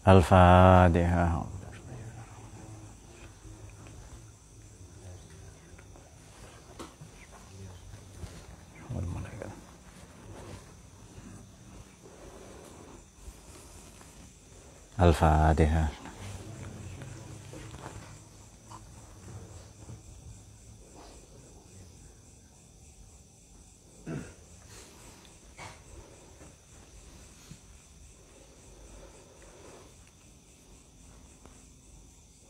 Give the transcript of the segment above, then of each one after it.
Al-Fatihah. Al-Fatihah.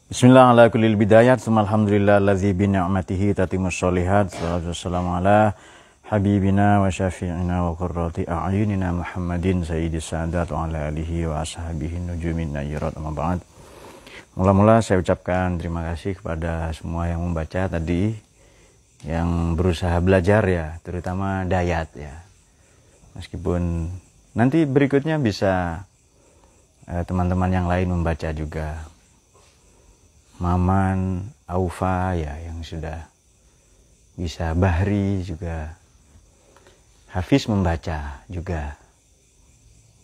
Bismillah ala kulil bidayat, alhamdulillah allazi bi ni'matihi tatimmus sholihat. Salatu wassalamu ala habibina wa syafi'ina wa qurrati a'yunina Muhammadin sayyidis sadat wa ala alihi wa ashabihi nujumin nayyirat amma ba'd. Mula-mula saya ucapkan terima kasih kepada semua yang membaca tadi, yang berusaha belajar ya, terutama dayat ya. Meskipun nanti berikutnya bisa teman-teman yang lain membaca juga. Maman, Aufa ya yang sudah bisa, Bahri juga, Hafiz membaca juga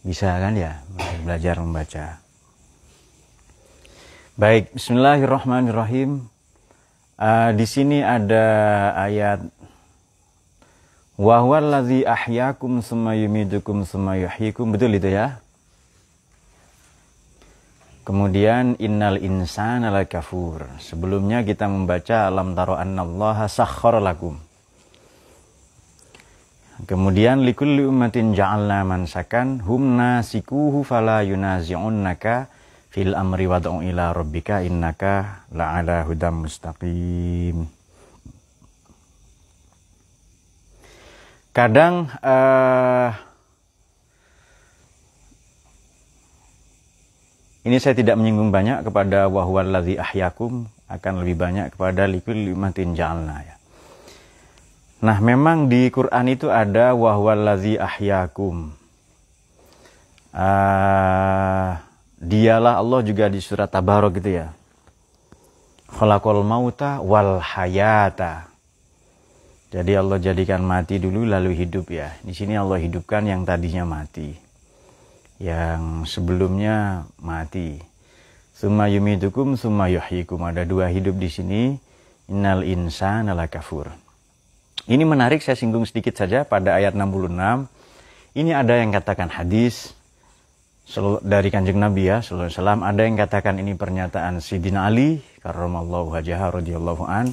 bisa kan ya, belajar membaca. Baik, Bismillahirrahmanirrahim. Di sini ada ayat wa huwallazi ahyakum tsumma yumiitukum tsumma yuhyikum, betul itu ya? Kemudian innal insana lakafur. Sebelumnya kita membaca alam taro annallaha sakhkhara lakum. Kemudian likulli ummatin ja'alna mansakan hum nasikuhu fala yunazi'unnaka fil amri wad'u ila rabbika innaka la'ala hudam mustaqim. Kadang ini saya tidak menyinggung banyak kepada wa huwallazi ahyakum, akan lebih banyak kepada likulli ummatin ja'alna ya. Nah, memang di Quran itu ada wa huwallazi ahyakum. Dialah Allah juga di surat Tabarok gitu ya. Khalaqal mauta wal hayata. Jadi Allah jadikan mati dulu lalu hidup ya. Di sini Allah hidupkan yang tadinya mati, yang sebelumnya mati. Tsumma yumitukum tsumma yuhyikum. Ada dua hidup di sini. Innal insana lakafur. Ini menarik, saya singgung sedikit saja pada ayat 66. Ini ada yang katakan hadis dari Kanjeng Nabi ya sallallahu alaihi wasallam. Ada yang katakan ini pernyataan Sidina Ali karramallahu wajhahu radhiyallahu an.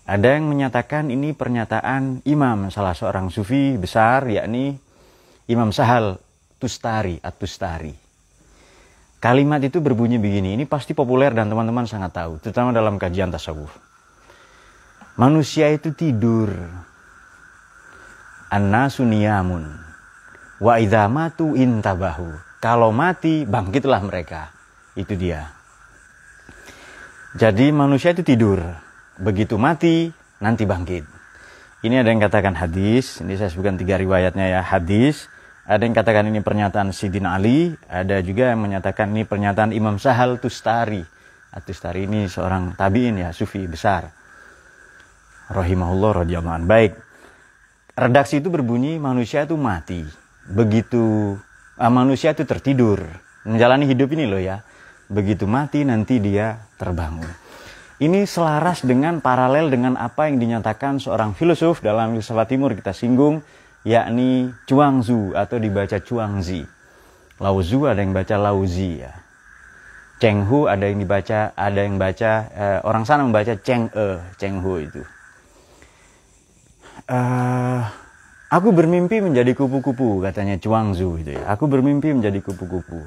Ada yang menyatakan ini pernyataan imam, salah seorang sufi besar, yakni Imam Sahal Tustari, At-Tustari. Kalimat itu berbunyi begini, ini pasti populer dan teman-teman sangat tahu, terutama dalam kajian tasawuf. Manusia itu tidur. An-nasu niyamun. Wa idza matu intabahu. Kalau mati, bangkitlah mereka. Itu dia. Jadi manusia itu tidur. Begitu mati, nanti bangkit. Ini ada yang katakan hadis, ini saya sebutkan 3 riwayatnya ya, hadis. Ada yang katakan ini pernyataan Sidina Ali, ada juga yang menyatakan ini pernyataan Imam Sahal Tustari. At-Tustari ini seorang tabi'in ya, sufi besar. Rahimahullah radhiyallahu anhu. Baik. Redaksi itu berbunyi manusia itu mati. Begitu manusia itu tertidur, menjalani hidup ini loh ya. Begitu mati nanti dia terbangun. Ini selaras dengan paralel dengan apa yang dinyatakan seorang filosof dalam filsafat timur kita singgung, yakni Chuangzi atau dibaca Chuangzi. Laozi ada yang baca Laozi ya. Cheng Hu ada yang baca orang sana membaca Cheng Hu itu. Aku bermimpi menjadi kupu-kupu, katanya Chuangzi itu ya. Aku bermimpi menjadi kupu-kupu.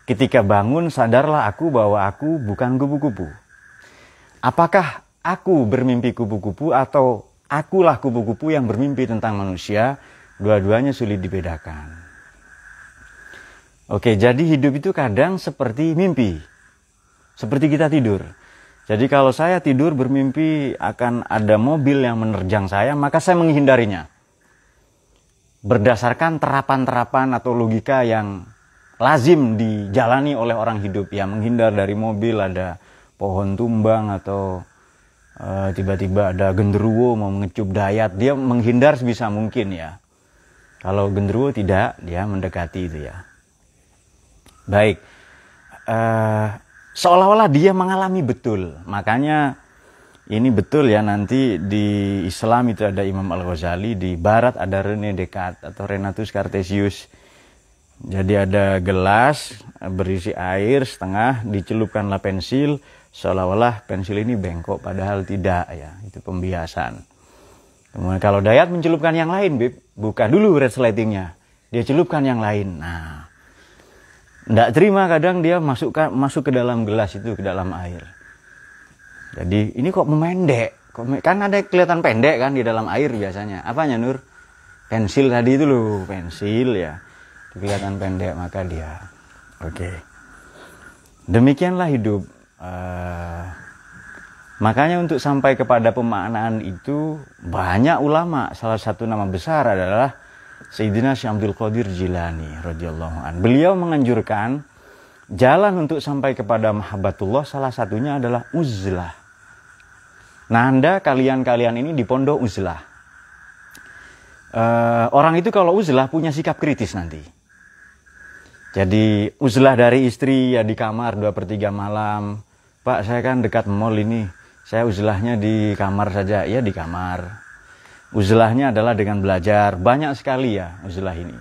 Ketika bangun sadarlah aku bahwa aku bukan kupu-kupu. Apakah aku bermimpi kupu-kupu atau akulah kupu-kupu yang bermimpi tentang manusia? Dua-duanya sulit dibedakan. Oke, jadi hidup itu kadang seperti mimpi. Seperti kita tidur. Jadi kalau saya tidur bermimpi akan ada mobil yang menerjang saya, maka saya menghindarinya. Berdasarkan terapan-terapan atau logika yang lazim dijalani oleh orang hidup. Ya, menghindar dari mobil, ada pohon tumbang atau tiba-tiba ada genderuwo mau mengecup dayat. Dia menghindar sebisa mungkin ya. Kalau genderuwo tidak, dia mendekati itu ya. Baik. Seolah-olah dia mengalami betul. Makanya ini betul ya, nanti di Islam itu ada Imam Al-Ghazali, di Barat ada René Descartes atau Renatus Cartesius. Jadi ada gelas berisi air setengah, dicelupkanlah pensil, seolah-olah pensil ini bengkok, padahal tidak ya, itu pembiasan. Kemudian kalau Dayat mencelupkan yang lain, buka dulu resletingnya, dia celupkan yang lain. Nah, tidak terima, kadang dia masuk ke dalam gelas itu, ke dalam air. Jadi ini kok memendek, kan ada kelihatan pendek kan di dalam air biasanya. Apanya Nur? Pensil tadi itu loh, pensil ya, kelihatan pendek, maka dia. Oke. Demikianlah hidup. Makanya untuk sampai kepada pemaknaan itu banyak ulama. Salah satu nama besar adalah Sayyidina Syekh Abdul Qadir Jilani radhiyallahu anhu. Beliau menganjurkan jalan untuk sampai kepada mahabbatullah, salah satunya adalah uzlah. Nah, Anda kalian ini di pondok uzlah. Orang itu kalau uzlah punya sikap kritis nanti. Jadi uzlah dari istri ya di kamar 2/3 malam. Pak, saya kan dekat mall ini. Saya uzlahnya di kamar saja. Ya di kamar. Uzlahnya adalah dengan belajar. Banyak sekali ya uzlah ini.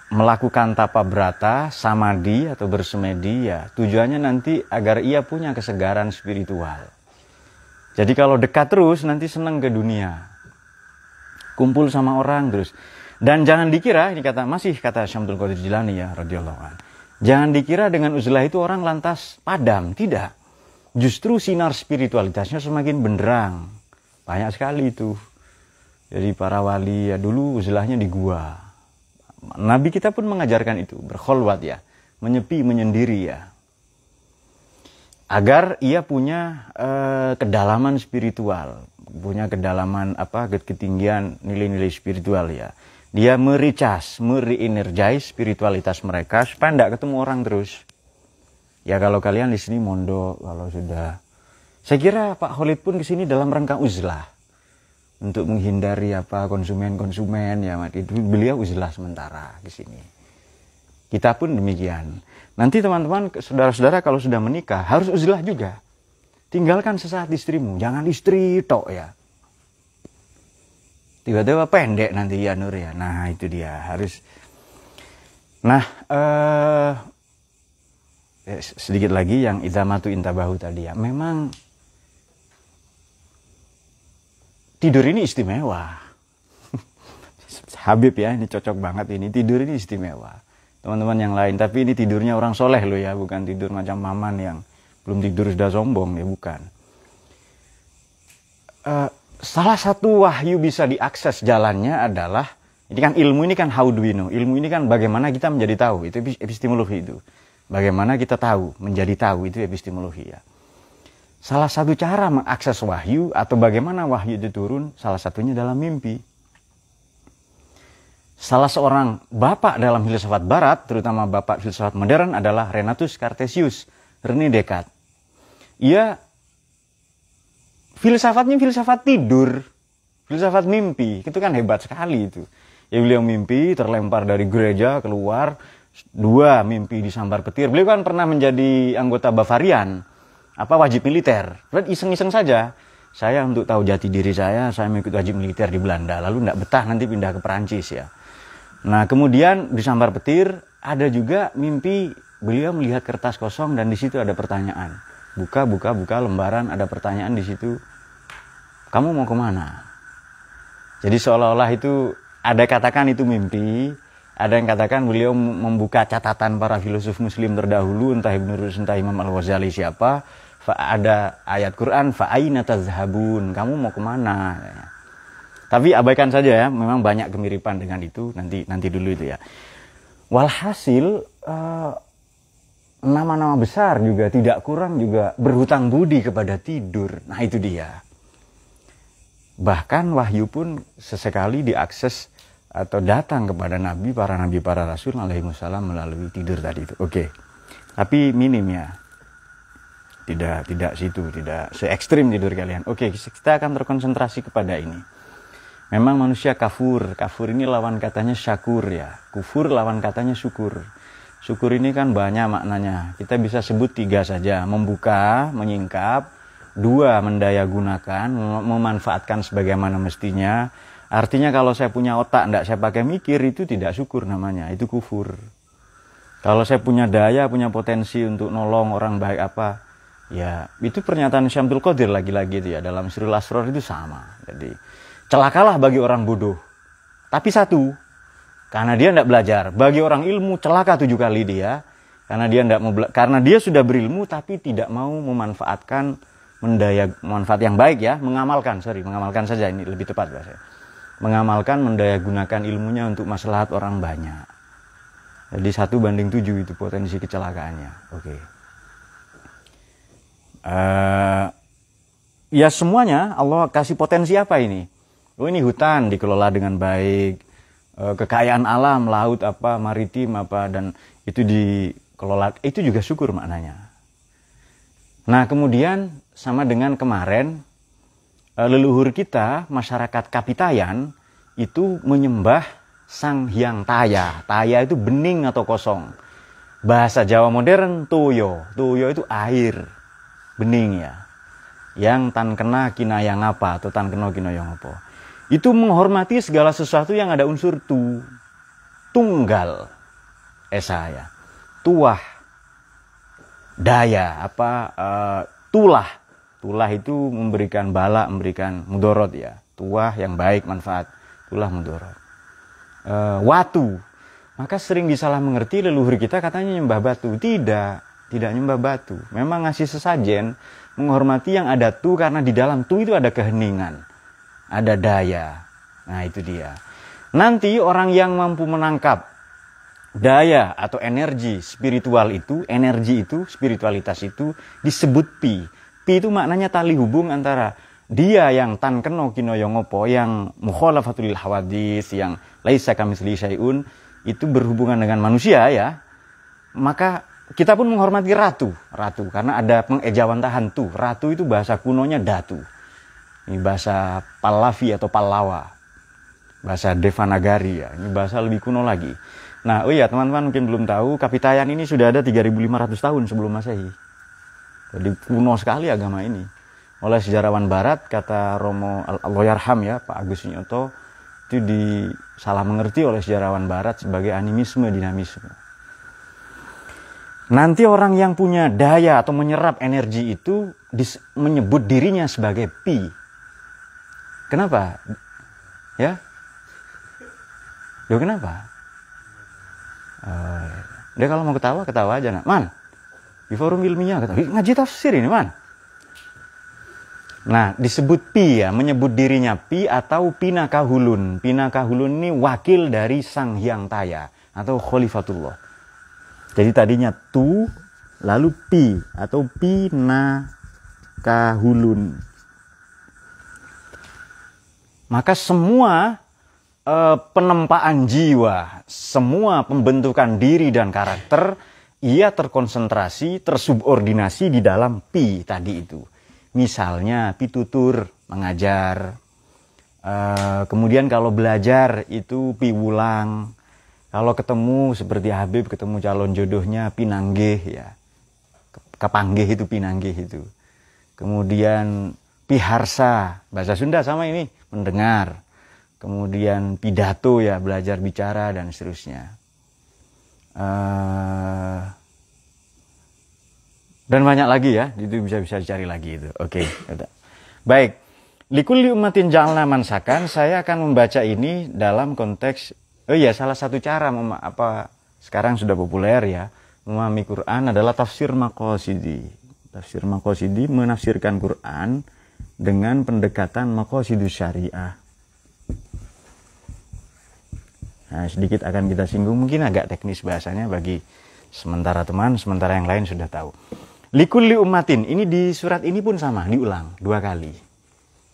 Melakukan tapa brata, samadhi atau bersemedi ya. Tujuannya nanti agar ia punya kesegaran spiritual. Jadi kalau dekat terus nanti senang ke dunia. Kumpul sama orang terus. Dan jangan dikira, ini kata Syekh Abdul Qadir Jilani ya radhiyallahu anhu. Jangan dikira dengan uzlah itu orang lantas padam, tidak. Justru sinar spiritualitasnya semakin benderang. Banyak sekali itu. Jadi para wali ya dulu uzlahnya di gua. Nabi kita pun mengajarkan itu, berkholwat ya, menyepi, menyendiri ya. Agar ia punya kedalaman spiritual, punya kedalaman ketinggian nilai-nilai spiritual ya. Dia mereenergize spiritualitas mereka supaya tidak ketemu orang terus. Ya kalau kalian di sini mondok, kalau sudah, saya kira Pak Khalid pun kesini dalam rangka uzlah untuk menghindari konsumen ya, itu beliau uzlah sementara di sini. Kita pun demikian. Nanti teman-teman, saudara-saudara kalau sudah menikah harus uzlah juga. Tinggalkan sesaat istrimu, jangan istri tok ya. Tiba-tiba pendek nanti ya Nur ya. Nah itu dia harus. Nah sedikit lagi yang idamatu intabahu tadi ya. Memang tidur ini istimewa. Habib ya, ini cocok banget ini. Tidur ini istimewa. Teman-teman yang lain, tapi ini tidurnya orang soleh loh ya, bukan tidur macam Maman yang belum tidur sudah sombong ya, bukan. Salah satu wahyu bisa diakses jalannya adalah, ini kan ilmu ini kan how do we know, ilmu ini kan bagaimana kita menjadi tahu, itu epistemologi itu. Bagaimana kita tahu, menjadi tahu, itu epistemologi ya. Salah satu cara mengakses wahyu atau bagaimana wahyu itu turun, salah satunya dalam mimpi. Salah seorang bapak dalam filsafat barat, terutama bapak filsafat modern adalah Renatus Cartesius, René Descartes. Ia filsafatnya filsafat tidur, filsafat mimpi, itu kan hebat sekali itu. Ya beliau mimpi terlempar dari gereja keluar, 2 mimpi disambar petir. Beliau kan pernah menjadi anggota Bavarian, wajib militer. Berarti iseng-iseng saja. Saya untuk tahu jati diri saya mengikut wajib militer di Belanda, lalu tidak betah nanti pindah ke Perancis ya. Nah kemudian disambar petir, ada juga mimpi beliau melihat kertas kosong dan di situ ada pertanyaan. Buka lembaran, ada pertanyaan di situ. Kamu mau kemana? Jadi seolah-olah itu ada katakan itu mimpi, ada yang katakan beliau membuka catatan para filosof muslim terdahulu, entah Ibnu Rushd, entah Imam Al-Ghazali siapa. Ada ayat Quran, fa'aina tazhabun, kamu mau kemana? Tapi abaikan saja ya, memang banyak kemiripan dengan itu, nanti dulu itu ya. Walhasil, nama-nama besar juga tidak kurang juga berhutang budi kepada tidur. Nah itu dia. Bahkan wahyu pun sesekali diakses atau datang kepada nabi, para rasul alaihissalam melalui tidur tadi itu. Oke. Tapi minim ya. Tidak se ekstrim tidur kalian. Oke, kita akan terkonsentrasi kepada ini. Memang manusia kafur ini lawan katanya syakur ya. Kufur lawan katanya syukur. Syukur ini kan banyak maknanya. Kita bisa sebut 3 saja. Membuka, menyingkap. 2, mendaya gunakan, memanfaatkan sebagaimana mestinya. Artinya kalau saya punya otak, tidak saya pakai mikir, itu tidak syukur namanya. Itu kufur. Kalau saya punya daya, punya potensi untuk nolong orang baik apa, ya itu pernyataan Syamsul Qadir lagi-lagi itu ya. Dalam Sirul Asrar itu sama. Jadi celakalah bagi orang bodoh. Tapi 1, karena dia tidak belajar. Bagi orang ilmu celaka 7 kali dia, karena dia tidak mau karena dia sudah berilmu tapi tidak mau memanfaatkan manfaat yang baik ya, mengamalkan saja, ini lebih tepat bahasa. Mengamalkan, mendaya gunakan ilmunya untuk maslahat orang banyak. Jadi 1:7 itu potensi kecelakaannya. Oke. Ya semuanya Allah kasih potensi apa ini? Oh ini hutan dikelola dengan baik, kekayaan alam, laut apa, maritim apa, dan itu dikelola, itu juga syukur maknanya. Nah kemudian sama dengan kemarin, leluhur kita, masyarakat Kapitayan, itu menyembah Sang Hyang Taya. Taya itu bening atau kosong. Bahasa Jawa modern, toyo. Toyo itu air, bening ya. Yang tan kena kinayang apa, atau tan kena kinayang apa. Itu menghormati segala sesuatu yang ada unsur tu. Tunggal. Esa ya. Tuah. Daya. Tulah. Tulah itu memberikan bala, memberikan mudorot ya. Tuah yang baik, manfaat. Tulah mudorot. Watu. Maka sering disalah mengerti leluhur kita katanya nyembah batu. Tidak nyembah batu. Memang ngasih sesajen, menghormati yang ada tu, karena di dalam tu itu ada keheningan, ada daya. Nah itu dia. Nanti orang yang mampu menangkap daya atau energi spiritual itu, spiritualitas itu disebut pi. Pi itu maknanya tali hubung antara dia yang tan keno kinoyo ngopo, yang mukhalafatul hawadis, yang laisa kamitsli syai'un, itu berhubungan dengan manusia ya. Maka kita pun menghormati ratu karena ada pengejawantahan tu. Ratu itu bahasa kunonya datu. Ini bahasa Pallavi atau Pallawa. Bahasa Devanagari ya. Ini bahasa lebih kuno lagi. Nah, oh iya teman-teman mungkin belum tahu, Kapitayan ini sudah ada 3.500 tahun sebelum Masehi. Jadi kuno sekali agama ini. Oleh sejarawan barat, kata Romo Allahyarham ya, Pak Agus Nyoto, itu disalah mengerti oleh sejarawan barat sebagai animisme, dinamisme. Nanti orang yang punya daya atau menyerap energi itu menyebut dirinya sebagai pi. Kenapa? Ya? Kenapa? Dia kalau mau ketawa aja. Man, di forum ilmiah ngaji tafsir ini, man. Nah, disebut pi ya, menyebut dirinya pi atau pinakahulun. Pinakahulun ini wakil dari Sang Hyang Taya atau Khalifatullah. Jadi tadinya tu, lalu pi atau pinakahulun. Maka semua penempaan jiwa, semua pembentukan diri dan karakter, ia terkonsentrasi, tersubordinasi di dalam pi tadi itu. Misalnya pitutur, mengajar. Kemudian kalau belajar itu piwulang. Kalau ketemu seperti Habib, ketemu calon jodohnya pinanggih ya. Kepanggih itu pinanggih itu. Kemudian piharsa, bahasa Sunda sama ini, mendengar. Kemudian pidato ya, belajar bicara dan seterusnya. Dan banyak lagi ya, itu bisa dicari lagi itu. Oke, baik. Likulli ummatin ja'alna mansakan, saya akan membaca ini dalam konteks, salah satu cara sekarang sudah populer ya, memahami Quran adalah tafsir maqasidi. Tafsir maqasidi menafsirkan Quran dengan pendekatan maqasidus syariah. Nah, sedikit akan kita singgung, mungkin agak teknis bahasanya bagi sementara yang lain sudah tahu. Likulli ummatin, ini di surat ini pun sama, diulang 2 kali.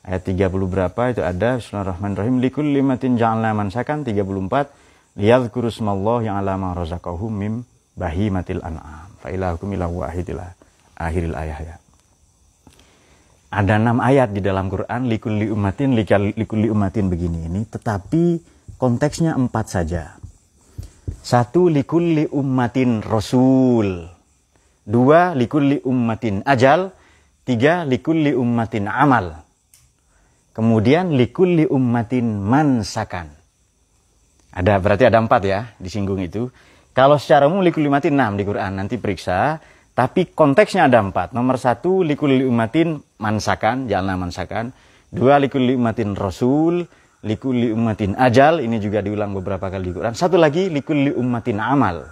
Ayat 30 berapa itu ada, Bismillahirrahmanirrahim, likulli ummatin ja'alna mansakan, 34, liyadhkuru smallahi ala ma razaqahum mim bahimatil an'am, fa ilahukum ilahu wahidilah, akhiril ayat ya. Ada 6 ayat di dalam Quran, likulli ummatin begini ini, tetapi konteksnya 4 saja. 1 likulli ummatin rasul. 2 likulli ummatin ajal. 3 likulli ummatin amal. Kemudian likulli ummatin mansakan. Berarti ada 4 ya, disinggung itu. Kalau secara umum likulli ummatin 6 di Quran, nanti periksa. Tapi konteksnya ada 4. Nomor 1 likulli ummatin mansakan, jalna mansakan. 2 likulli ummatin rasul. Likulli ummatin ajal, ini juga diulang beberapa kali di Quran. 1 lagi likulli ummatin amal.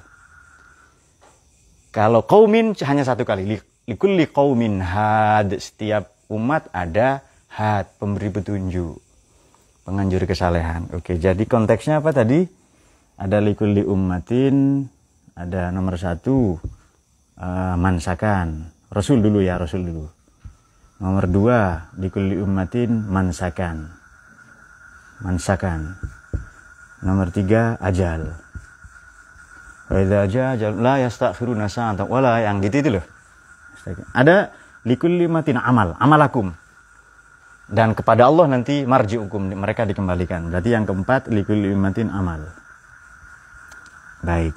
Kalau qaumin hanya 1 kali. Likulli qaumin had, setiap umat ada had, pemberi petunjuk, penganjur kesalehan. Oke, jadi konteksnya apa tadi? Ada likulli ummatin, ada nomor 1 mansakan. Rasul dulu ya, Rasul dulu. Nomor 2 likulli ummatin mansakan. Nomor 3 ajal. Wa idza ajal la yastakhiruna sa'atan wala, yang gitu itu loh. Ada likulli ummatin amal, amalakum. Dan kepada Allah nanti marji'ukum, mereka dikembalikan. Berarti yang keempat likulli ummatin amal. Baik.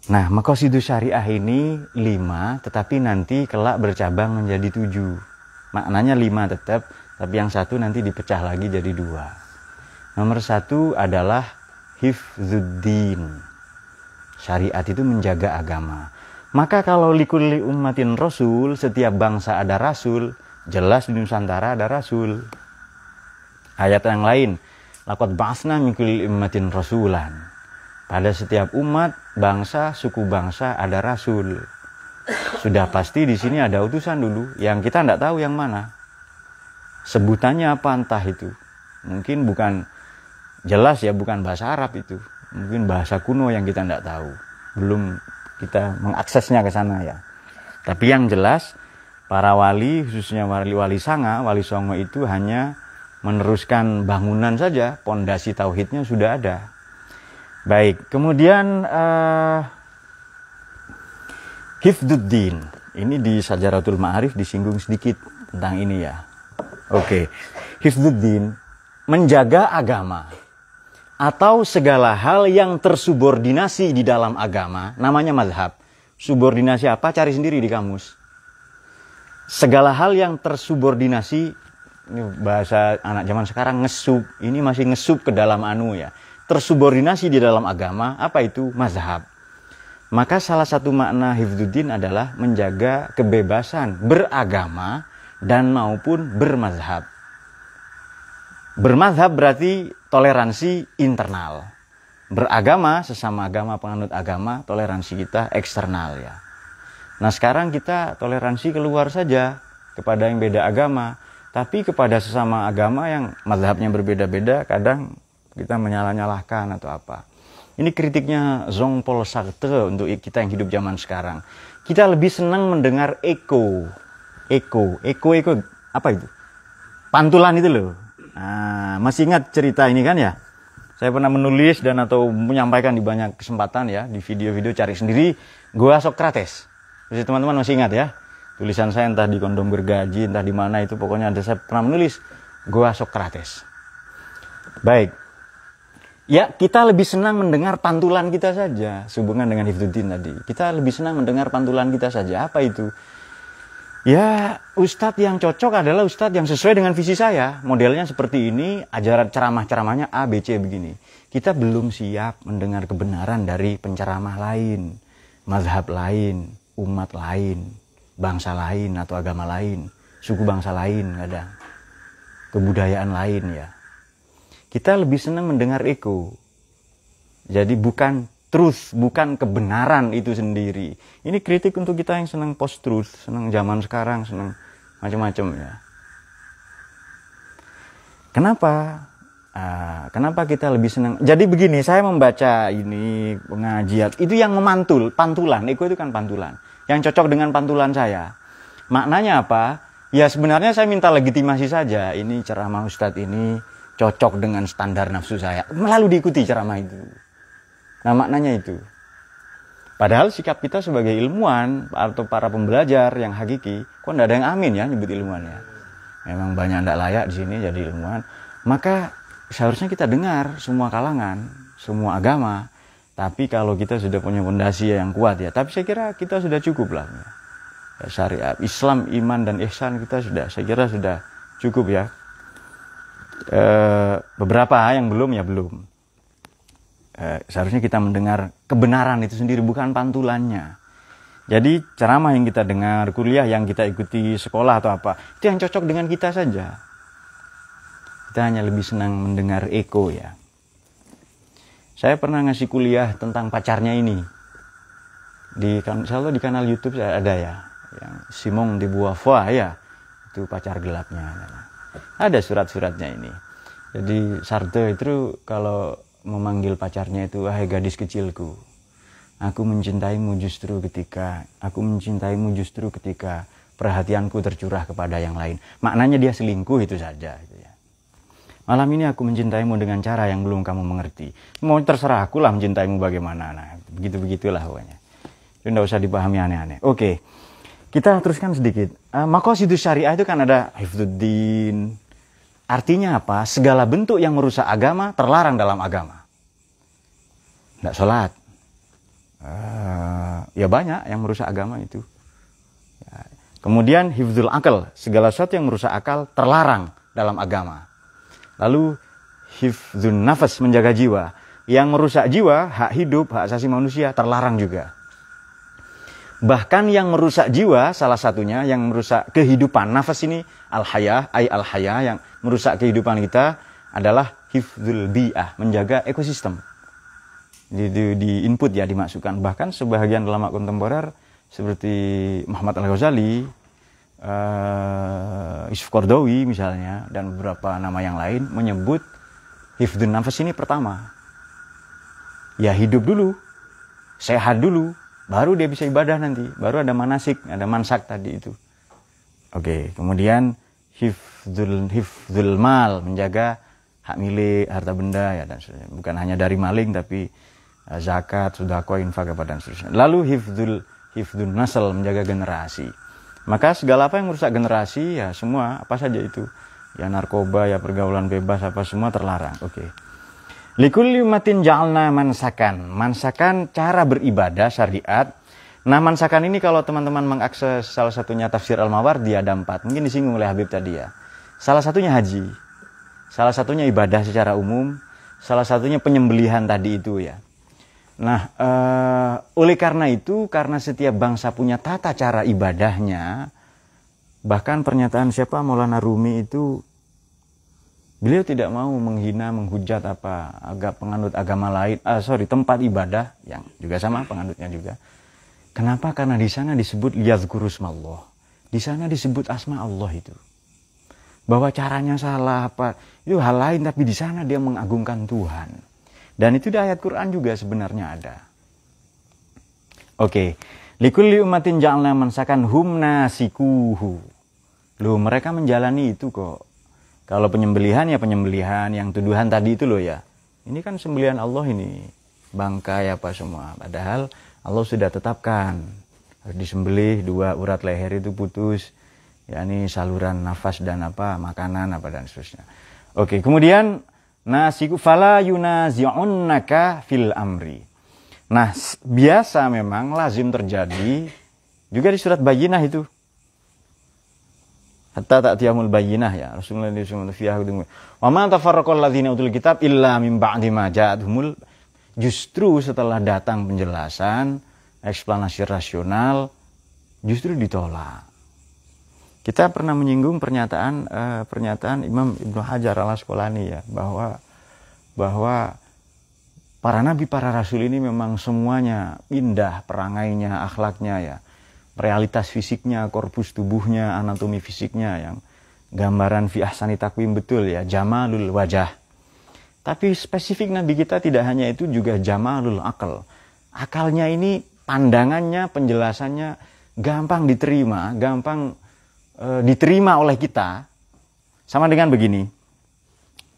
Nah, maqasidus syariah ini 5, tetapi nanti kelak bercabang menjadi 7. Maknanya 5 tetap, tapi yang 1 nanti dipecah lagi jadi 2. Nomor 1 adalah hifzuddin. Syariat itu menjaga agama. Maka kalau likulli ummatin rasul, setiap bangsa ada rasul, jelas di Nusantara ada rasul. Ayat yang lain, laqad ba'atsna min kulli ummatin rasulan. Pada setiap umat, bangsa, suku bangsa ada rasul. Sudah pasti di sini ada utusan dulu, yang kita tidak tahu yang mana. Sebutannya apa entah itu. Mungkin bukan jelas ya, bukan bahasa Arab itu. Mungkin bahasa kuno yang kita tidak tahu. Belum kita mengaksesnya ke sana ya. Tapi yang jelas, para wali, khususnya wali Sanga, wali Songo itu hanya meneruskan bangunan saja, pondasi tauhidnya sudah ada. Baik, kemudian hifduddin. Ini di Sajaratul Ma'arif disinggung sedikit tentang ini ya. Oke, hifduddin, menjaga agama atau segala hal yang tersubordinasi di dalam agama, namanya mazhab. Subordinasi apa? Cari sendiri di kamus. Segala hal yang tersubordinasi, ini bahasa anak zaman sekarang, ngesup. Ini masih ngesup ke dalam ya. Tersubordinasi di dalam agama, apa itu? Mazhab. Maka salah satu makna hifduddin adalah menjaga kebebasan beragama dan maupun bermazhab. Bermazhab berarti toleransi internal. Beragama, sesama agama, penganut agama, toleransi kita eksternal ya. Nah sekarang kita toleransi keluar saja kepada yang beda agama. Tapi kepada sesama agama yang mazhabnya berbeda-beda, kadang kita menyalah-nyalahkan atau apa. Ini kritiknya Jean-Paul Sartre untuk kita yang hidup zaman sekarang. Kita lebih senang mendengar eko apa itu? Pantulan itu loh. Nah, masih ingat cerita ini kan ya? Saya pernah menulis dan atau menyampaikan di banyak kesempatan ya, di video-video, cari sendiri, Goa Sokrates. Jadi teman-teman masih ingat ya? Tulisan saya entah di Kondom Gergaji, entah di mana itu, pokoknya ada, saya pernah menulis Goa Sokrates. Baik. Ya, kita lebih senang mendengar pantulan kita saja, sehubungan dengan hifduddin tadi. Kita lebih senang mendengar pantulan kita saja. Apa itu? Ya, ustadz yang cocok adalah ustadz yang sesuai dengan visi saya. Modelnya seperti ini, ajaran ceramah-ceramahnya A, B, C begini. Kita belum siap mendengar kebenaran dari penceramah lain, mazhab lain, umat lain, bangsa lain atau agama lain, suku bangsa lain kadang, kebudayaan lain ya. Kita lebih senang mendengar eko. Jadi bukan truth, bukan kebenaran itu sendiri. Ini kritik untuk kita yang senang post-truth, senang zaman sekarang, senang macam-macam ya. Kenapa? Kenapa kita lebih senang? Jadi begini, saya membaca ini pengajian, itu yang memantul, pantulan. Eko itu kan pantulan. Yang cocok dengan pantulan saya. Maknanya apa? Ya sebenarnya saya minta legitimasi saja. Ini ceramah ustadz ini cocok dengan standar nafsu saya, lalu diikuti ceramah itu. Nah maknanya itu. Padahal sikap kita sebagai ilmuwan atau para pembelajar yang hakiki, kok tidak ada yang amin ya nyebut ilmuwan ya. Memang banyak tidak layak di sini jadi ilmuwan. Maka seharusnya kita dengar semua kalangan, semua agama. Tapi kalau kita sudah punya fondasi yang kuat ya, tapi saya kira kita sudah cukup lah. Ya, syariat, Islam, iman dan ihsan kita saya kira sudah cukup ya. Beberapa yang belum ya belum. Seharusnya kita mendengar kebenaran itu sendiri, bukan pantulannya. Jadi ceramah yang kita dengar, kuliah yang kita ikuti, sekolah atau apa, itu yang cocok dengan kita saja. Kita hanya lebih senang mendengar eko ya. Saya pernah ngasih kuliah tentang pacarnya ini. Insya Allah di kanal YouTube saya ada ya. Yang Simon de Beauvoir ya. Itu pacar gelapnya. Ada surat-suratnya ini. Jadi Sartre itu kalau memanggil pacarnya itu, wahai gadis kecilku. Aku mencintaimu justru ketika perhatianku tercurah kepada yang lain. Maknanya dia selingkuh itu saja. Gitu ya. Malam ini aku mencintaimu dengan cara yang belum kamu mengerti. Mau terserah aku lah mencintaimu bagaimana. Nah, begitu-begitulah pokoknya. Itu tidak usah dipahami aneh-aneh. Oke, kita teruskan sedikit. Maqasidus syariah itu kan ada hifdzuddin. Artinya apa? Segala bentuk yang merusak agama terlarang dalam agama. Tidak sholat. Ya banyak yang merusak agama itu. Ya. Kemudian hifdzul akal. Segala sesuatu yang merusak akal terlarang dalam agama. Lalu hifdzun nafas, menjaga jiwa. Yang merusak jiwa, hak hidup, hak asasi manusia terlarang juga. Bahkan yang merusak jiwa, salah satunya yang merusak kehidupan. Nafas ini al-haya, yang merusak kehidupan kita adalah hifdzul bi'ah, menjaga ekosistem. Di input ya, dimasukkan. Bahkan sebagian ulama kontemporer seperti Muhammad Al-Ghazali, Yusuf Qaradawi misalnya, dan beberapa nama yang lain menyebut hifdzun nafas ini pertama. Ya hidup dulu, sehat dulu, baru dia bisa ibadah nanti. Baru ada manasik, ada mansak tadi itu. Oke, kemudian hifdzul mal, menjaga hak milik, harta benda ya dan sebagainya. Bukan hanya dari maling tapi zakat, sedekah, infak dan sebagainya. Lalu hifdzun nasl, menjaga generasi. Maka segala apa yang merusak generasi ya semua apa saja itu. Ya narkoba, ya pergaulan bebas apa semua terlarang. Oke. Likulli ummatin ja'alna mansakan. Mansakan cara beribadah syariat. Nah, mansakan ini kalau teman-teman mengakses salah satunya tafsir Al-Mawardi ada 4. Mungkin disinggung oleh Habib tadi ya. Salah satunya haji. Salah satunya ibadah secara umum. Salah satunya penyembelihan tadi itu ya. Nah, oleh karena itu, karena setiap bangsa punya tata cara ibadahnya, bahkan pernyataan siapa Maulana Rumi itu, beliau tidak mau menghina, menghujat penganut agama lain, tempat ibadah yang juga sama penganutnya juga. Kenapa? Karena di sana disebut liyadzkurusmallah. Di sana disebut asma Allah itu. Bahwa caranya salah itu hal lain, tapi di sana dia mengagungkan Tuhan. Dan itu di ayat Quran juga sebenarnya ada. Oke. Likulli ummatin ja'alna mansakan hum nasikuhu. Loh, mereka menjalani itu kok. Kalau penyembelihan ya penyembelihan, yang tuduhan tadi itu loh ya. Ini kan sembelihan Allah ini. Bangkai apa semua. Padahal Allah sudah tetapkan. Harus disembelih, 2 urat leher itu putus. Ya ini saluran nafas dan makanan dan seterusnya. Oke, kemudian nasiku fala yunazi'unnaka fil amri. Nah, biasa memang lazim terjadi juga di surat Bayyinah itu. Hatta ta'tiyahumul bayyinah ya. Rasulullah SAW. Wa ma tafarraqal ladzina utul kitab illa min ba'di ma ja'atuhumul. Justru setelah datang penjelasan, eksplanasi rasional, justru ditolak. Kita pernah menyinggung pernyataan Imam Ibnu Hajar al-Asqalani ya, bahwa para nabi, para rasul ini memang semuanya indah perangainya, akhlaknya ya, realitas fisiknya, korpus tubuhnya, anatomi fisiknya yang gambaran fi ahsani takwim betul ya, jamalul wajah. Tapi spesifik nabi kita tidak hanya itu, juga jamalul akal. Akalnya ini, pandangannya, penjelasannya gampang diterima, diterima oleh kita. Sama dengan begini.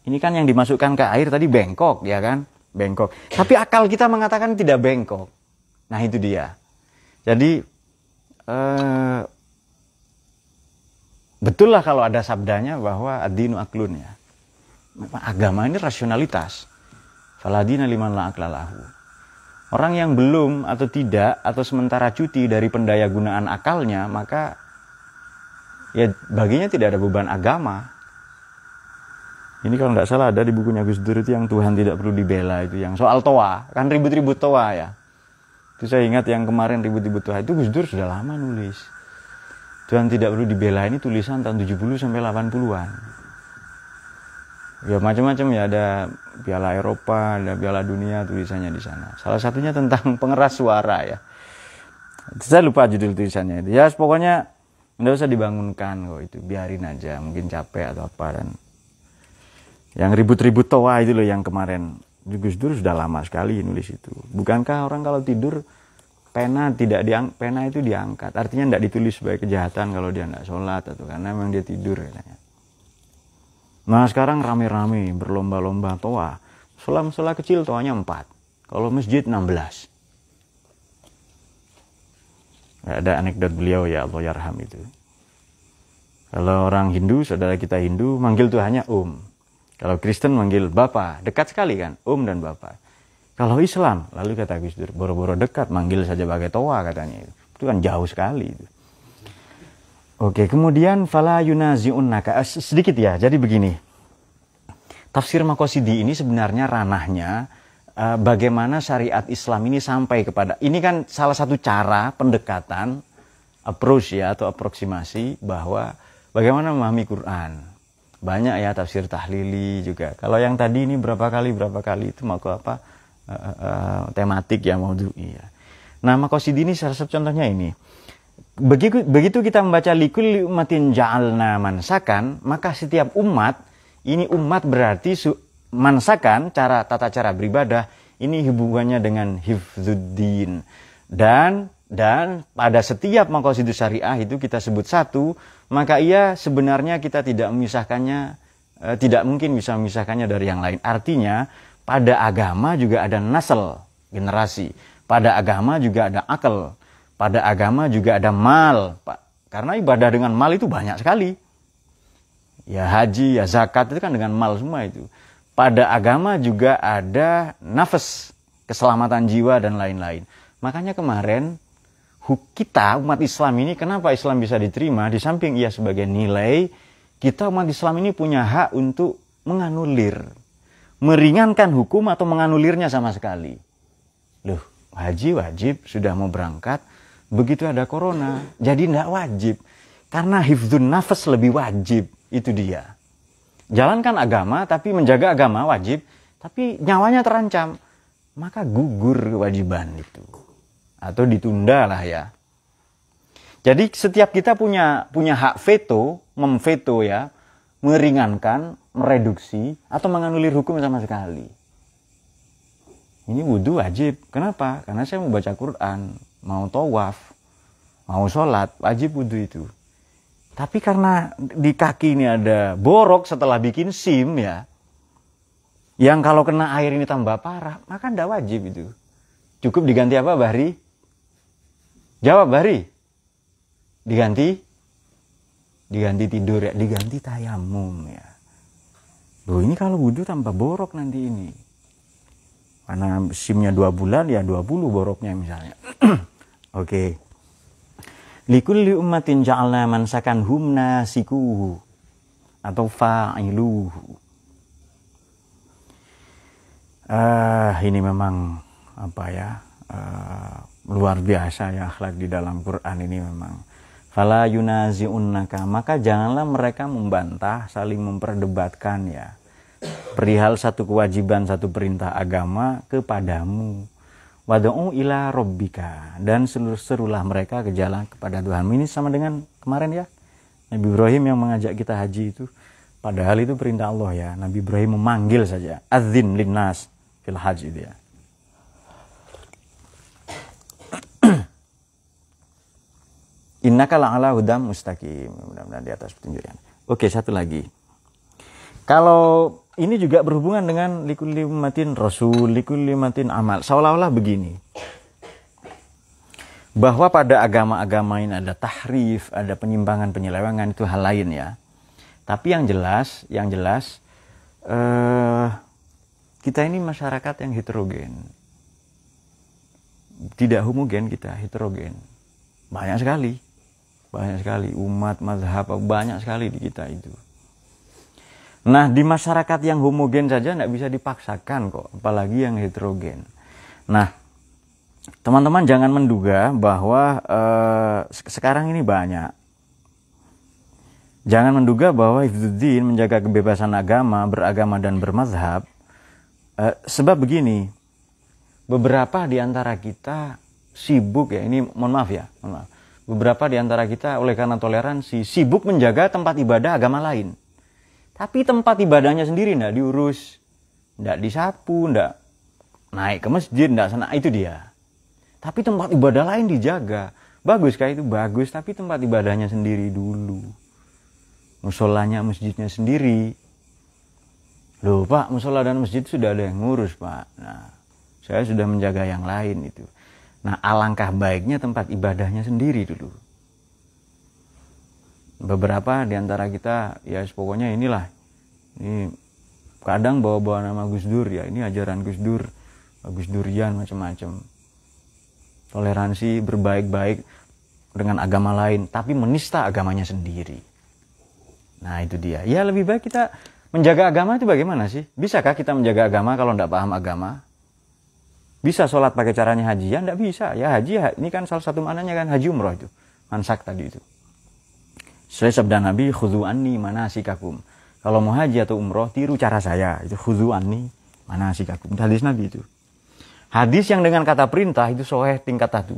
Ini kan yang dimasukkan ke air tadi bengkok, ya kan? Bengkok. Tapi akal kita mengatakan tidak bengkok. Nah itu dia. Jadi betul lah kalau ada sabdanya bahwa ad-dinu aklun ya. Agama ini rasionalitas. Faladina liman la aklalahu. Orang yang belum atau tidak atau sementara cuti dari pendaya gunaan akalnya, maka ya baginya tidak ada beban agama. Ini kalau tidak salah ada di bukunya Gus Dur itu yang Tuhan tidak perlu dibela, itu yang soal toa, kan ribut-ribut toa ya. Itu saya ingat yang kemarin ribut-ribut toa itu Gus Dur sudah lama nulis. Tuhan tidak perlu dibela ini tulisan tahun 70 sampai 80-an. Ya macam-macam ya, ada Piala Eropa, ada Piala Dunia tulisannya di sana. Salah satunya tentang pengeras suara ya. Saya lupa judul tulisannya itu. Ya pokoknya tidak usah dibangunkan kok itu, biarin aja, mungkin capek atau apa. Dan yang ribut-ribut toa itu loh yang kemarin. Gus Dur sudah lama sekali nulis itu. Bukankah orang kalau tidur pena itu diangkat, artinya tidak ditulis sebagai kejahatan kalau dia tidak sholat atau karena memang dia tidur katanya. Nah sekarang rame-rame berlomba-lomba toa. Musola kecil toanya 4. Kalau masjid 16. Ada anekdot beliau ya Allah yarham itu. Kalau orang Hindu, saudara kita Hindu manggil Tuhannya Kalau Kristen manggil Bapa. Dekat sekali kan, dan Bapa. Kalau Islam, lalu kata Gus Dur, boro-boro dekat manggil saja pakai toa katanya. Itu kan jauh sekali itu. Oke, kemudian fala yunazi'unnaka, sedikit ya. Jadi begini. Tafsir Maqasidi ini sebenarnya ranahnya bagaimana syariat Islam ini sampai kepada, ini kan salah satu cara pendekatan, approach ya atau aproksimasi bahwa bagaimana memahami Quran. Banyak ya tafsir tahlili juga. Kalau yang tadi ini berapa kali itu mau apa tematik ya maudhu'i ya. Nah, Maqasidi ini salah satu contohnya ini. Begitu kita membaca likulli ummatin ja'alna mansakan, maka setiap umat, ini umat berarti mansakan, tata cara beribadah, ini hubungannya dengan hifdzuddin. Dan pada setiap maqasidus syariah itu kita sebut satu, maka ia sebenarnya kita tidak memisahkannya, tidak mungkin bisa memisahkannya dari yang lain. Artinya pada agama juga ada nasl, generasi. Pada agama juga ada akal. Pada agama juga ada mal. Karena ibadah dengan mal itu banyak sekali. Ya haji, ya zakat itu kan dengan mal semua itu. Pada agama juga ada nafas, keselamatan jiwa dan lain-lain. Makanya kemarin kita umat Islam ini, kenapa Islam bisa diterima? Di samping ia sebagai nilai, kita umat Islam ini punya hak untuk menganulir. Meringankan hukum atau menganulirnya sama sekali. Loh, haji wajib, sudah mau berangkat, begitu ada corona, jadi tidak wajib. Karena hifdzun nafas lebih wajib, itu dia. Jalankan agama, tapi menjaga agama wajib, tapi nyawanya terancam. Maka gugur kewajiban itu. Atau ditunda lah ya. Jadi setiap kita punya hak veto, memveto ya, meringankan, mereduksi, atau menganulir hukum sama sekali. Ini wudhu wajib. Kenapa? Karena saya mau baca Quran, mau tawaf, mau sholat, wajib wudhu itu. Tapi karena di kaki ini ada borok setelah bikin SIM ya, yang kalau kena air ini tambah parah, maka tidak wajib itu. Cukup diganti apa, Bahri? Jawab, Bahri. Diganti tidur ya, diganti tayamum ya. Loh, ini kalau wudhu tambah borok nanti ini. Karena SIM-nya 2 bulan ya 20 boroknya misalnya. Oke. Likulli ummatin ja'alna mansakan hum nasikuhu atau fa'iluhu. Ini memang apa ya? Luar biasa ya akhlak di dalam Quran ini memang. Fala yunazi'unnaka, maka janganlah mereka membantah, saling memperdebatkan ya. Perihal satu kewajiban, satu perintah agama kepadamu. Wad'u ila rabbika, dan serulah mereka ke jalan kepada Tuhan. Ini sama dengan kemarin ya, Nabi Ibrahim yang mengajak kita haji itu. Padahal itu perintah Allah ya. Nabi Ibrahim memanggil saja, adzin linnas fil haji itu ya. Innaka la'ala hudam mustaqim, mudah-mudahan di atas petunjukan. Oke, satu lagi. Kalau ini juga berhubungan dengan likulli ummatin rasul, likulli ummatin amal. Seolah-olah begini. Bahwa pada agama-agama ini ada tahrif, ada penyimpangan, penyelewengan, itu hal lain ya. Tapi yang jelas Kita ini masyarakat yang heterogen. Tidak homogen, kita heterogen. Banyak sekali umat, mazhab, banyak sekali di kita itu. Nah, di masyarakat yang homogen saja tidak bisa dipaksakan kok, apalagi yang heterogen. Nah, teman-teman jangan menduga bahwa sekarang ini banyak. Jangan menduga bahwa hifdzuddin, menjaga kebebasan agama, beragama dan bermazhab. Sebab begini, beberapa di antara kita sibuk ya, ini mohon maaf. Beberapa di antara kita oleh karena toleransi sibuk menjaga tempat ibadah agama lain. Tapi tempat ibadahnya sendiri tidak diurus, tidak disapu, tidak naik ke masjid, tidak sana, itu dia. Tapi tempat ibadah lain dijaga. Bagus kah itu? Bagus, tapi tempat ibadahnya sendiri dulu. Musolanya, masjidnya sendiri. Loh Pak, musola dan masjid sudah ada yang ngurus Pak. Nah, saya sudah menjaga yang lain itu. Nah, alangkah baiknya tempat ibadahnya sendiri dulu. Beberapa di antara kita, ya pokoknya inilah. Ini kadang bawa-bawa nama Gus Dur ya. Ini ajaran Gus Dur, Gus Durian macam-macam. Toleransi, berbaik-baik dengan agama lain, tapi menista agamanya sendiri. Nah, itu dia. Ya lebih baik kita menjaga agama itu bagaimana sih? Bisakah kita menjaga agama kalau tidak paham agama? Bisa sholat pakai caranya haji? Ya tidak bisa. Ya haji, ini kan salah satu maknanya kan haji umroh itu. Mansak tadi itu. Sesuai sabda Nabi, khudhu anni manasikakum. Kalau mau haji atau umroh, tiru cara saya. Itu khudhu anni manasikakum. Hadis Nabi itu. Hadis yang dengan kata perintah itu sahih tingkat satu.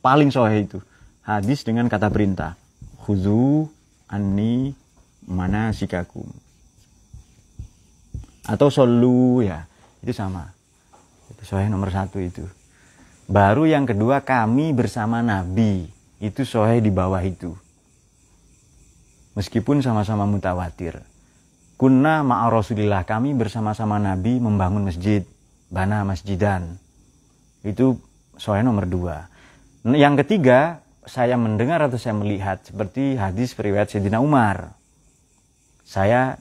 Paling sahih itu. Hadis dengan kata perintah. Khudhu anni manasikakum. Atau solu ya. Itu sama. Itu sahih nomor 1 itu. Baru yang kedua, kami bersama Nabi. Itu sahih di bawah itu. Meskipun sama-sama mutawatir. Kunna ma'a Rasulillah, kami bersama-sama Nabi membangun masjid. Bana masjidan. Itu sahih nomor 2. Yang ketiga, saya mendengar atau saya melihat seperti hadis riwayat Sayyidina Umar. Saya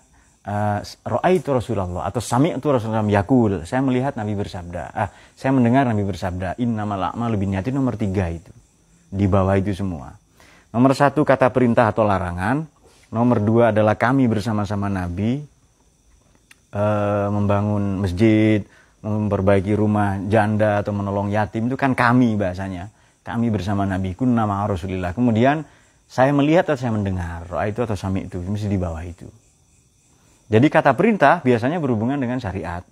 ra'aitu Rasulullah atau sami'tu Rasulullah yaqul, saya melihat Nabi bersabda. Saya mendengar Nabi bersabda, innamal a'malu binniyati, nomor 3 itu. Di bawah itu semua. Nomor 1 kata perintah atau larangan. Nomor 2 adalah kami bersama-sama Nabi membangun masjid, memperbaiki rumah janda atau menolong yatim, itu kan kami bahasanya. Kami bersama Nabi, kunna ma'a Rasulillah. Kemudian saya melihat atau saya mendengar, itu atau sami itu mesti di bawah itu. Jadi kata perintah biasanya berhubungan dengan syariat.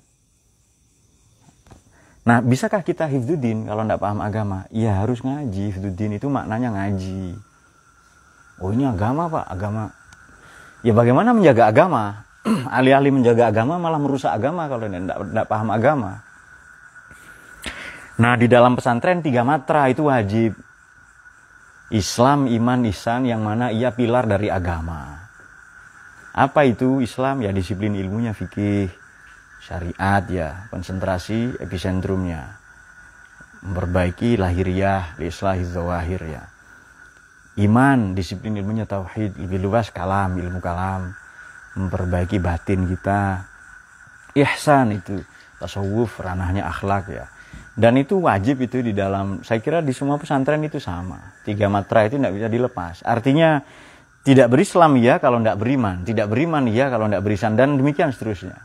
Nah, bisakah kita hifdzuddin kalau tidak paham agama? Ya harus ngaji. Hifdzuddin itu maknanya ngaji. Oh ini agama Pak, agama. Ya bagaimana menjaga agama? Alih-alih menjaga agama malah merusak agama kalau tidak paham agama. Nah, di dalam pesantren 3 matra itu wajib. Islam, iman, ihsan, yang mana ia pilar dari agama. Apa itu Islam? Ya disiplin ilmunya, fikih, syariat ya, konsentrasi epicentrumnya. Memperbaiki lahiriah, liislahiz zawahir ya. Iman, disiplin ilmunya tauhid, lebih luas kalam, ilmu kalam, memperbaiki batin kita. Ihsan itu tasawuf, ranahnya akhlak ya. Dan itu wajib itu di dalam, saya kira di semua pesantren itu sama. 3 matra itu tidak bisa dilepas. Artinya tidak berislam ya kalau tidak beriman, tidak beriman ya kalau tidak berisan, dan demikian seterusnya.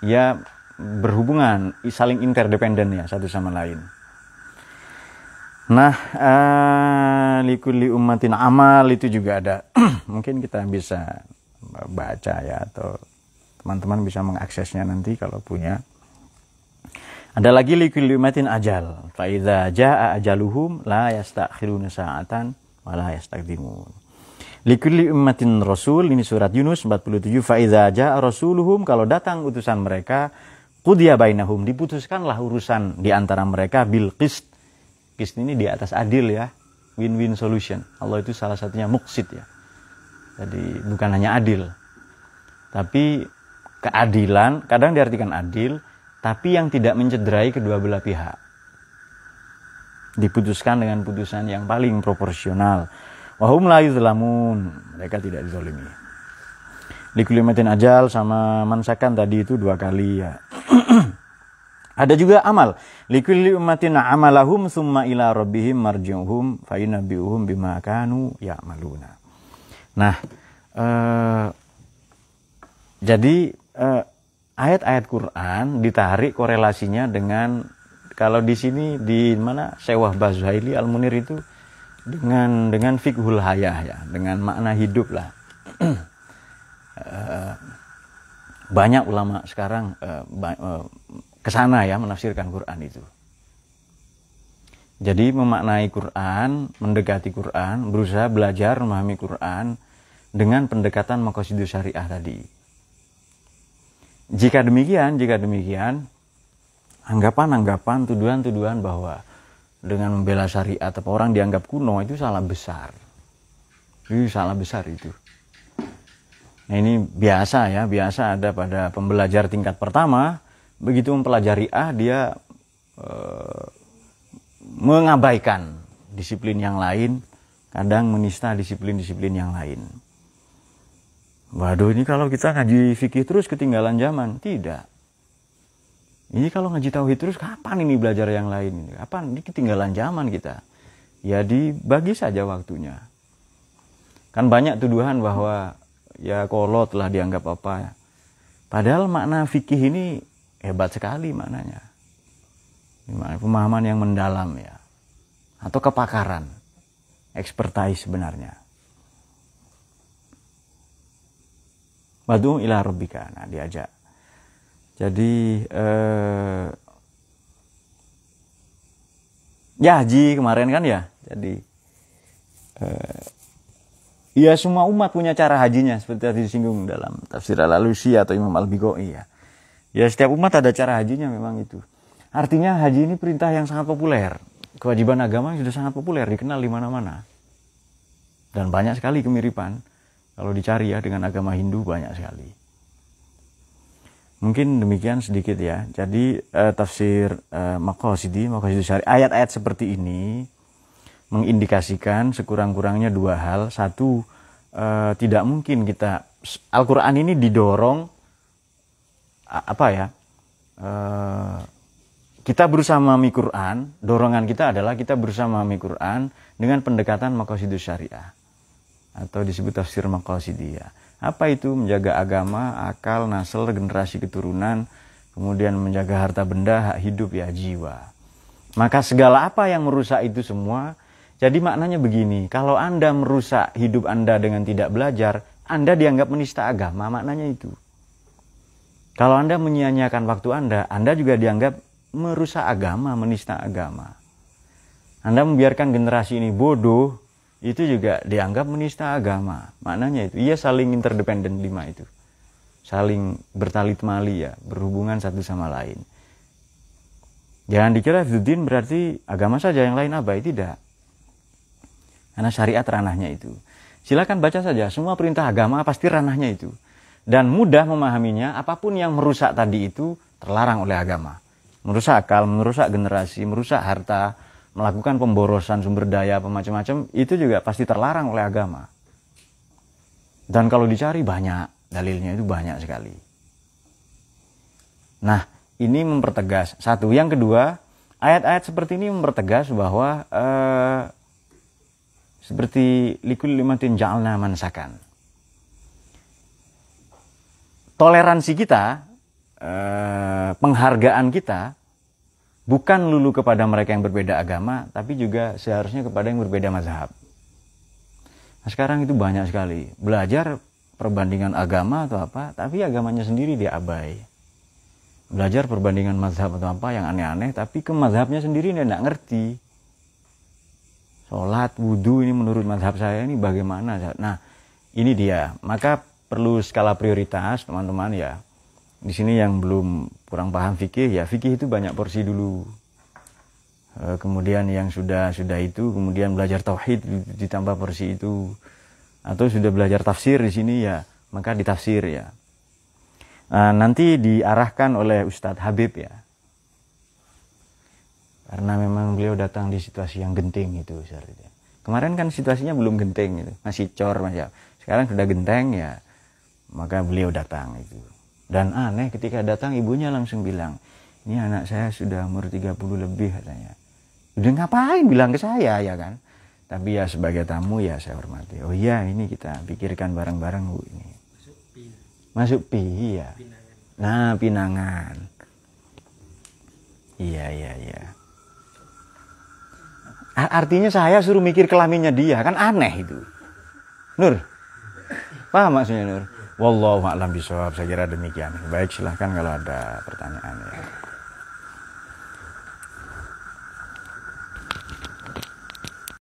Ya berhubungan, saling interdependen ya satu sama lain. Nah, likulli ummatin amal itu juga ada. Mungkin kita bisa baca ya, atau teman-teman bisa mengaksesnya nanti kalau punya. Ada lagi likulli ummatin ajal. Fa idza jaa ajaluhum la yastakhiruna sa'atan wa la yastaqdimun. Likulli ummatin rasul, ini surat Yunus 47. Fa idza jaa rasuluhum, kalau datang utusan mereka, qudiya bainahum, diputuskanlah urusan di antara mereka bil qist. Qist ini di atas adil ya, win-win solution. Allah itu salah satunya muqsit ya. Jadi bukan hanya adil, tapi keadilan, kadang diartikan adil, tapi yang tidak mencederai kedua belah pihak. Diputuskan dengan putusan yang paling proporsional. Wahum la yuzlamun, mereka tidak dizalimi. Likulli ummatin ajal sama mansakan tadi itu 2 kali ya. Ada juga amal. Likulli ummatin amalahum summa ila rabbihim marji'uhum fa yunabbi'uhum bima kanu ya'maluna. Nah, jadi ayat-ayat Quran ditarik korelasinya dengan, kalau di sini di mana Syekh Wahbah Zuhaili Al-Munir itu dengan fiqhul hayah ya, dengan makna hidup lah. Banyak ulama sekarang kesana ya menafsirkan Quran itu. Jadi memaknai Quran, mendekati Quran, berusaha belajar memahami Quran dengan pendekatan maqasidus syariah tadi. Jika demikian, anggapan-anggapan, tuduhan-tuduhan bahwa dengan membela syariat atau orang dianggap kuno itu salah besar. Itu salah besar itu. Nah ini biasa ada pada pembelajar tingkat pertama, begitu mempelajari dia mengabaikan disiplin yang lain, kadang menista disiplin-disiplin yang lain. Waduh, ini kalau kita ngaji fikih terus ketinggalan zaman. Tidak. Ini kalau ngaji tauhid terus, kapan ini belajar yang lain? Kapan? Ini ketinggalan zaman kita. Ya dibagi saja waktunya. Kan banyak tuduhan bahwa ya kolot lah dianggap apa. Padahal makna fikih ini hebat sekali maknanya. Pemahaman yang mendalam ya. Atau kepakaran. Expertise sebenarnya. Wad'u ila rabbika. Nah, diajak. Jadi ya haji kemarin kan ya. Jadi ya semua umat punya cara hajinya seperti tadi disinggung dalam tafsir Al-Alusi atau Imam Al-Biqai ya. Ya setiap umat ada cara hajinya memang itu. Artinya haji ini perintah yang sangat populer. Kewajiban agama yang sudah sangat populer, dikenal di mana-mana. Dan banyak sekali kemiripan. Kalau dicari ya dengan agama Hindu banyak sekali. Mungkin demikian sedikit ya. Jadi tafsir maqasidus syariah, ayat-ayat seperti ini mengindikasikan sekurang-kurangnya 2 hal. Satu, tidak mungkin kita, Al-Quran ini didorong kita berusaha memahami Quran. Dorongan kita adalah kita berusaha memahami Quran dengan pendekatan maqasidus syariah, atau disebut tafsir maqasidiyah. Apa itu? Menjaga agama, akal, nasl, generasi keturunan, kemudian menjaga harta benda, hak hidup ya, jiwa. Maka segala apa yang merusak itu semua, jadi maknanya begini, kalau Anda merusak hidup Anda dengan tidak belajar, Anda dianggap menista agama, maknanya itu. Kalau Anda menyia-nyiakan waktu Anda juga dianggap merusak agama, menista agama. Anda membiarkan generasi ini bodoh, itu juga dianggap menista agama. Maknanya itu, ia saling interdependen 5 itu. Saling bertali temali ya, berhubungan satu sama lain. Jangan dikira hifdzuddin berarti agama saja, yang lain abai, tidak. Karena syariat ranahnya itu. Silakan baca saja, semua perintah agama pasti ranahnya itu. Dan mudah memahaminya, apapun yang merusak tadi itu terlarang oleh agama. Merusak akal, merusak generasi, merusak harta, melakukan pemborosan sumber daya, macam-macam, itu juga pasti terlarang oleh agama. Dan kalau dicari banyak, dalilnya itu banyak sekali. Nah, ini mempertegas. Satu. Yang kedua, ayat-ayat seperti ini mempertegas bahwa seperti likulli ummatin ja'alna mansakan. Toleransi kita, penghargaan kita, bukan lulu kepada mereka yang berbeda agama, tapi juga seharusnya kepada yang berbeda mazhab. Nah, sekarang itu banyak sekali. Belajar perbandingan agama atau apa, tapi agamanya sendiri dia abai. Belajar perbandingan mazhab atau apa yang aneh-aneh, tapi ke mazhabnya sendiri dia tidak ngerti. Sholat, wudhu ini menurut mazhab saya ini bagaimana? Nah, ini dia. Maka perlu skala prioritas, teman-teman ya. Di sini yang belum kurang paham fikih, ya fikih itu banyak porsi dulu. Kemudian yang sudah itu, kemudian belajar tauhid ditambah porsi itu. Atau sudah belajar tafsir di sini ya, maka ditafsir ya. Nanti diarahkan oleh Ustadz Habib ya. Karena memang beliau datang di situasi yang genting itu. Kemarin kan situasinya belum genting gitu, masih cor, masih. Sekarang sudah genteng ya. Maka beliau datang itu. Dan aneh ketika datang ibunya langsung bilang, ini anak saya sudah umur 30 lebih katanya. Udah ngapain bilang ke saya ya kan? Tapi ya sebagai tamu ya saya hormati. Oh iya ini kita pikirkan bareng-bareng Bu ini. Masuk pi ya. Nah pinangan. Iya. Artinya saya suruh mikir kelaminnya dia kan aneh itu. Nur, paham maksudnya Nur? Wallahu a'lam bishawab. Saya kira demikian. Baik silahkan kalau ada pertanyaan ya.